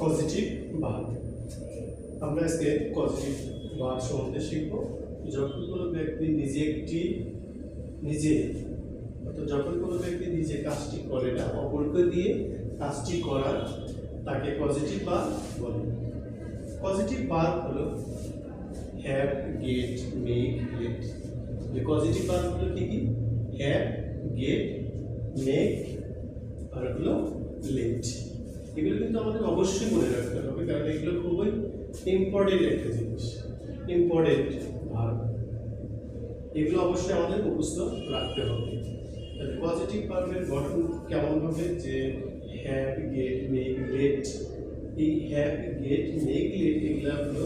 Positive verb. আমরা আজকে positive verb সম্বন্ধে শিখব। যখন কোনো ব্যক্তি যখন কোনো ব্যক্তি নিজে কাজটি করে না, অপরকে দিয়ে কাজটি করা, তাকে পজিটিভ ভার্ব বলে। পজিটিভ ভার্ব হলো হ্যাভ, গেট, মেক, লেট। এই পজিটিভ ভার্ব হলো কি কি? হ্যাভ, গেট, মেক আর হলো লেট। এগুলো কিন্তু আমাদের অবশ্যই মনে রাখতে হবে, কারণ এগুলো খুবই ইম্পর্টেন্ট একটা জিনিস, ইম্পর্টেন্ট ভার্ব। এগুলো অবশ্যই আমাদের মুখস্থ রাখতে হবে। তাহলে পজিটিভ ভার্বের গঠন কেমন হবে? যে হ্যাভ, গেট, মেক, লেট। এই হ্যাভ, গেট, মেক, লেট এগুলো হলো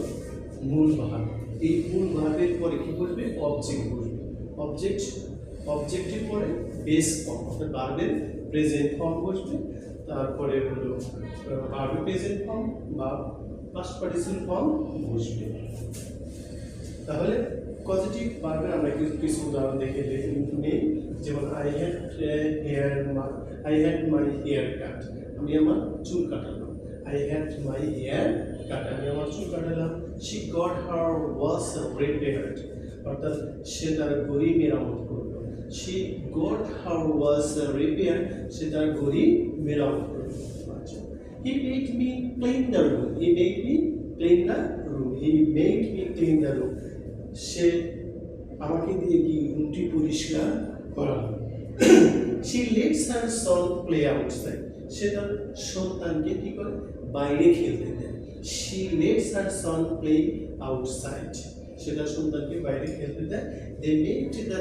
মূল ভার্ব। এই মূল ভার্বের পরে কি বসবে? অবজেক্ট বসবে। অবজেক্টের পরে বেস ফর্ম, অর্থাৎ ভার্বের প্রেজেন্ট ফর্ম বসবে। তারপরে হলো ভার্বের প্রেজেন্ট ফর্ম বা পাস্ট পার্টিসিপল ফর্ম বসবে। তাহলে পজিটিভ ভার্বের আমরা কিছু উদাহরণ দেখে নেই। যেমন I had my hair cut, আমি আমার চুল কাটালাম। I had my hair cut, আমি আমার চুল কাটালাম। She got her watch repaired, অর্থাৎ সে তার ঘড়ি মেরামত করলো। She got her watch repaired, সে তার ঘড়ি মেরামত করলো। আচ্ছা, he made me clean the room, he made me clean the room, he made me clean the room, সে আমাকে দিয়ে কি রুমটি পরিষ্কার করালো। She lets her son play outside, সে তার সন্তানকে কি করে? বাইরে খেলতে দেয়। She lets her son play outside, সে তার সন্তানকে বাইরে খেলতে দেয়। They made the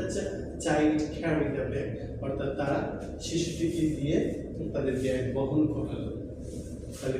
child carry the bag, অর্থাৎ তারা শিশুটিকে দিয়ে তাদের ব্যাগ বহন করালো। তাহলে